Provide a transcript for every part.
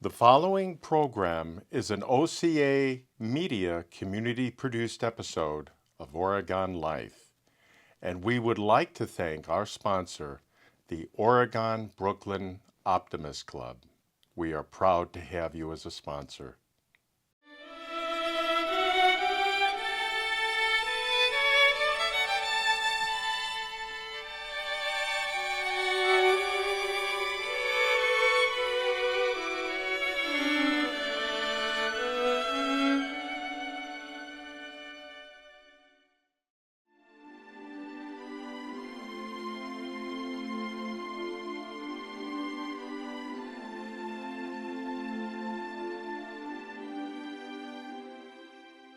The following program is an OCAmedia community-produced episode of Oregon Life, and we would like to thank our sponsor, the Oregon Brooklyn Optimist Club. We are proud to have you as a sponsor.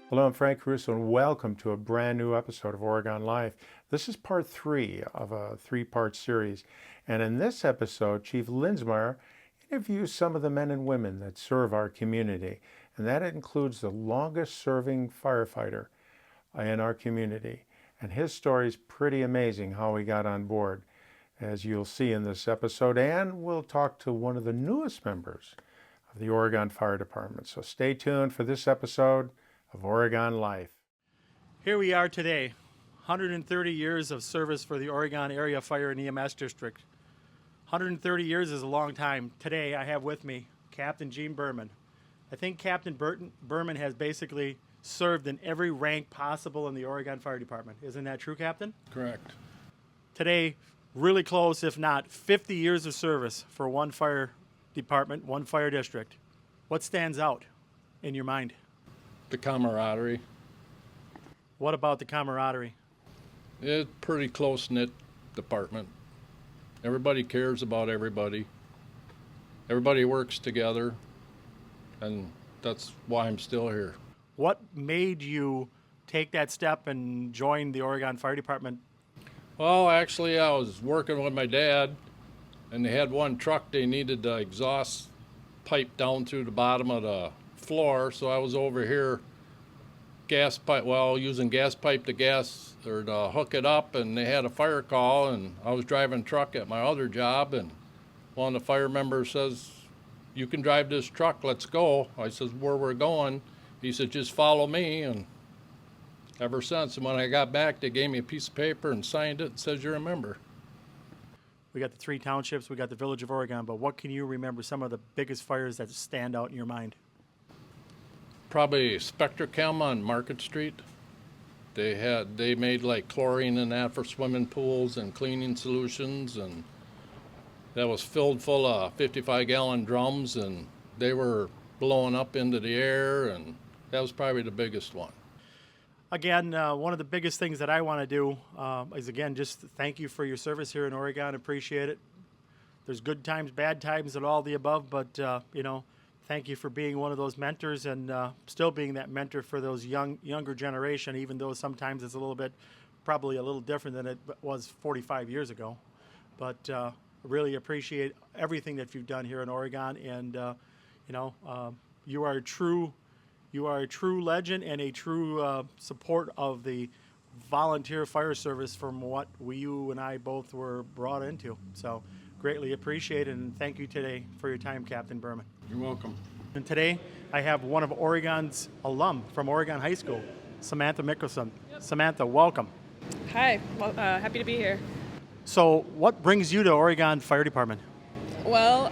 Hello, I'm Frank Caruso, and welcome to a brand new episode of Oregon Life. This is part 3 of a 3-part series, and in this episode, Chief Linzmeier interviews some of the men and women that serve our community, and that includes the longest-serving firefighter in our community. And his story is pretty amazing how he got on board, as you'll see in this episode, and we'll talk to one of the newest members of the Oregon Fire Department. So stay tuned for this episode of Oregon Life. Here we are today, 130 years of service for the Oregon Area Fire and EMS District. 130 years is a long time. Today I have with me Captain Gene Burman. I think Captain Burman has basically served in every rank possible in the Oregon Fire Department. Isn't that true, Captain? Correct. Today, really close, if not 50 years of service for one fire department, one fire district. What stands out in your mind? The camaraderie. What about the camaraderie? It's a pretty close-knit department. Everybody cares about everybody. Everybody works together, and that's why I'm still here. What made you take that step and join the Oregon Fire Department? Well, actually, I was working with my dad, and they had one truck they needed the exhaust pipe down through the bottom of the floor, so I was over here using gas pipe to hook it up, and they had a fire call, and I was driving truck at my other job, and one of the fire members says, "You can drive this truck, let's go." I says, "Where we're going?" He said, "Just follow me." And ever since, and when I got back, they gave me a piece of paper and signed it and says you're a member. We got the 3 townships, we got the village of Oregon, but what can you remember some of the biggest fires that stand out in your mind? Probably Spectrachem on Market Street. They made like chlorine and that for swimming pools and cleaning solutions, and that was filled full of 55-gallon drums, and they were blowing up into the air, and that was probably the biggest one. Again, one of the biggest things that I want to do is, again, just thank you for your service here in Oregon. Appreciate it. There's good times, bad times, and all the above, but, thank you for being one of those mentors and still being that mentor for those younger generation, even though sometimes it's probably a little different than it was 45 years ago. But really appreciate everything that you've done here in Oregon, and you are a true legend and a true support of the volunteer fire service from what you and I both were brought into. So greatly appreciate it, and thank you today for your time, Captain Burman. You're welcome. And today I have one of Oregon's alum from Oregon High School, Samantha Michelon. Samantha, welcome. Hi, well, happy to be here. So what brings you to Oregon Fire Department? Well,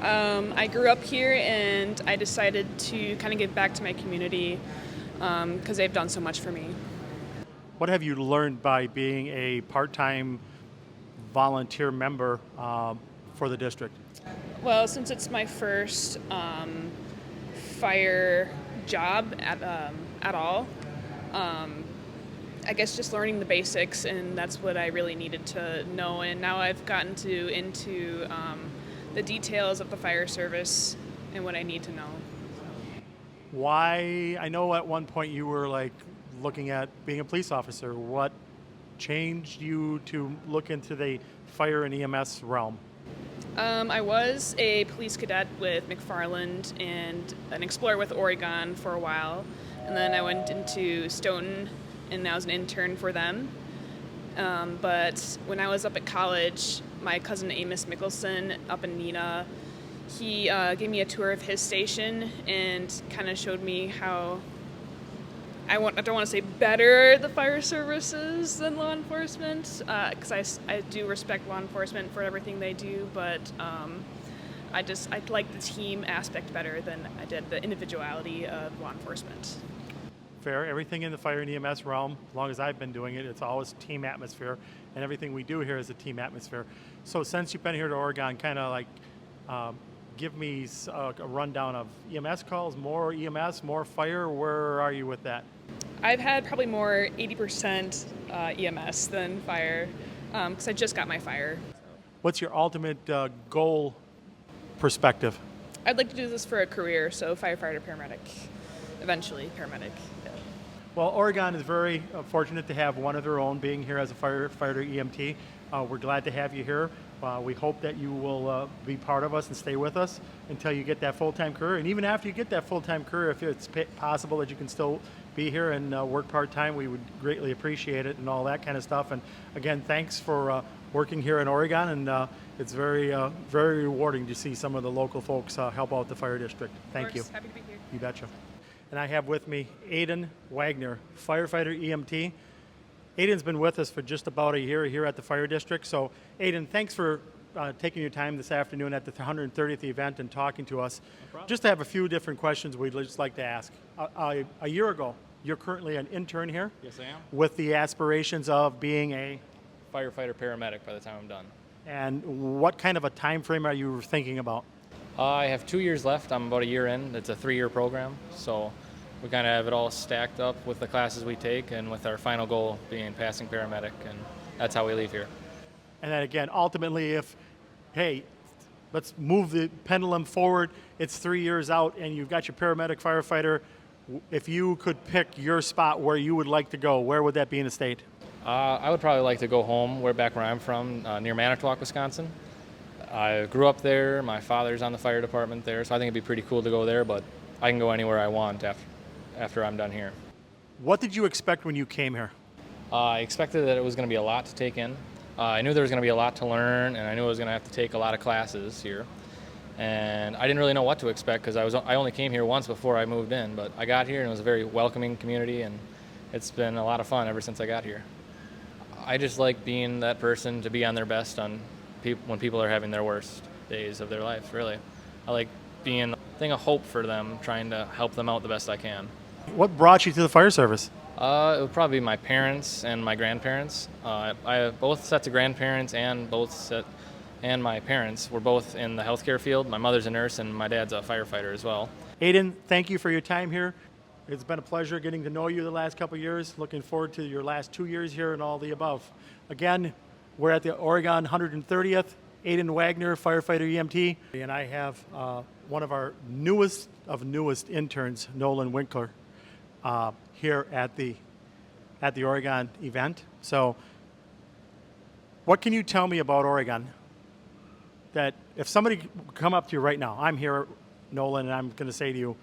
I grew up here, and I decided to kind of give back to my community because they've done so much for me. What have you learned by being a part-time volunteer member for the district? Well, since it's my first fire job at all, I guess just learning the basics, and that's what I really needed to know. And now I've gotten into the details of the fire service and what I need to know. Why? I know at one point you were looking at being a police officer. What changed you to look into the fire and EMS realm? I was a police cadet with McFarland and an explorer with Oregon for a while, and then I went into Stoughton, and I was an intern for them. But when I was up at college, my cousin Amos Mickelson up in Neenah, He gave me a tour of his station and kind of showed me how I don't want to say better the fire services than law enforcement, because I do respect law enforcement for everything they do, but I like the team aspect better than I did the individuality of law enforcement. Fair. Everything in the fire and EMS realm, as long as I've been doing it, it's always team atmosphere, and everything we do here is a team atmosphere. So since you've been here to Oregon, kind of like give me a rundown of EMS calls, more EMS, more fire. Where are you with that? I've had probably more 80% EMS than fire, because I just got my fire. What's your ultimate goal perspective? I'd like to do this for a career, so firefighter, paramedic, eventually paramedic. Yeah. Well, Oregon is very fortunate to have one of their own being here as a firefighter EMT. We're glad to have you here. We hope that you will be part of us and stay with us until you get that full-time career. And even after you get that full-time career, if it's possible that you can still be here and work part-time, we would greatly appreciate it and all that kind of stuff. And again, thanks for working here in Oregon. And it's very, very rewarding to see some of the local folks help out the fire district. Thank you. Happy to be here. You betcha. And I have with me Aiden Wagner, firefighter EMT. Aiden's been with us for just about a year here at the fire district. So Aiden, thanks for taking your time this afternoon at the 130th event and talking to us. No, just to have a few different questions we'd just like to ask. A year ago, you're currently an intern here? Yes, I am. With the aspirations of being a Firefighter, paramedic by the time I'm done. And what kind of a time frame are you thinking about? I have 2 years left. I'm about a year in. It's a 3-year program, so we kind of have it all stacked up with the classes we take and with our final goal being passing paramedic, and that's how we leave here. And then again, ultimately, if, hey, let's move the pendulum forward, it's 3 years out and you've got your paramedic firefighter, if you could pick your spot where you would like to go, where would that be in the state? I would probably like to go home, back where I'm from, near Manitowoc, Wisconsin. I grew up there. My father's on the fire department there, so I think it'd be pretty cool to go there, but I can go anywhere I want after I'm done here. What did you expect when you came here? I expected that it was going to be a lot to take in. I knew there was going to be a lot to learn, and I knew I was going to have to take a lot of classes here. And I didn't really know what to expect because I only came here once before I moved in, but I got here and it was a very welcoming community, and it's been a lot of fun ever since I got here. I just like being that person to be on their best when people are having their worst days of their life, really. I like being a thing of hope for them, trying to help them out the best I can. What brought you to the fire service? It would probably be my parents and my grandparents. I have both sets of grandparents and my parents were both in the healthcare field. My mother's a nurse and my dad's a firefighter as well. Aiden, thank you for your time here. It's been a pleasure getting to know you the last couple of years. Looking forward to your last 2 years here and all the above. Again, we're at the Oregon 130th. Aiden Wagner, firefighter EMT. And I have one of our newest interns, Nolan Winkler, here at the Oregon event. So what can you tell me about Oregon? That if somebody come up to you right now, I'm here, Nolan, and I'm going to say to you,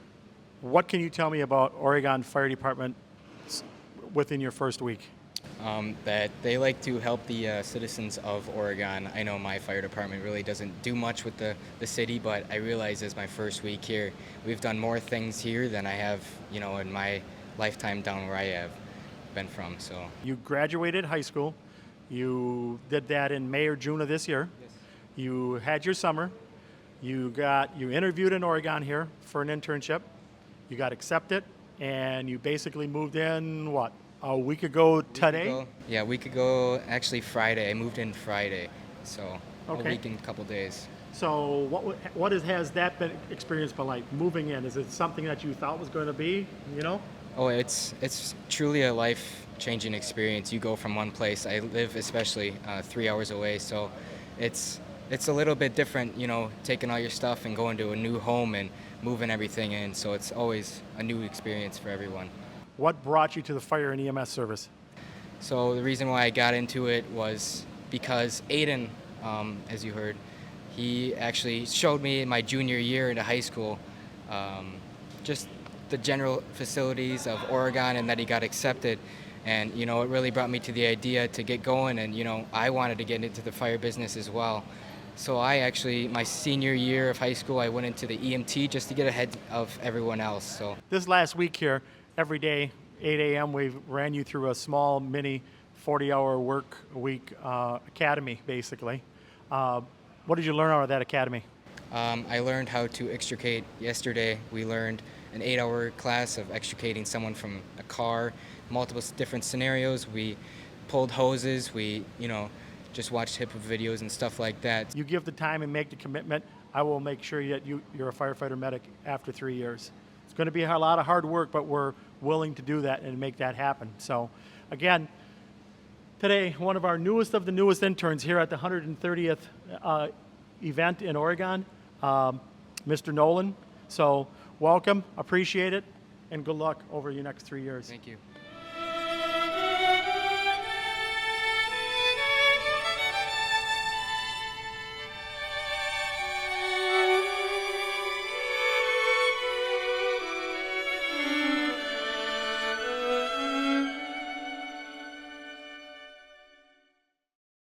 what can you tell me about Oregon Fire Department within your first week? That they like to help the citizens of Oregon. I know my fire department really doesn't do much with the city, but I realize as my first week here, we've done more things here than I have, in my lifetime down where I have been from. So you graduated high school. You did that in May or June of this year. Yes. You had your summer. You interviewed in Oregon here for an internship. You got accepted, and you basically moved in, a week ago today? A week ago, actually Friday. I moved in Friday, so Okay. a week and a couple days. So what has that experience been like, moving in? Is it something that you thought was going to be, Oh, it's truly a life-changing experience. You go from one place. I live especially 3 hours away, so it's a little bit different, taking all your stuff and going to a new home and moving everything in. So it's always a new experience for everyone. What brought you to the fire and EMS service? So the reason why I got into it was because Aiden, as you heard, he actually showed me in my junior year into high school just the general facilities of Oregon and that he got accepted. And, it really brought me to the idea to get going. And, I wanted to get into the fire business as well. So I actually, my senior year of high school, I went into the EMT just to get ahead of everyone else. So This last week here, every day, 8 a.m., we ran you through a small mini 40-hour work week academy, basically. What did you learn out of that academy? I learned how to extricate. Yesterday, we learned an 8-hour class of extricating someone from a car, multiple different scenarios. We pulled hoses. We, just watched HIPAA videos and stuff like that. You give the time and make the commitment, I will make sure that you're a firefighter medic after 3 years. It's going to be a lot of hard work, but we're willing to do that and make that happen. So, again, today, one of our newest of the newest interns here at the 130th event in Oregon, Mr. Nolan. So, welcome, appreciate it, and good luck over your next 3 years. Thank you.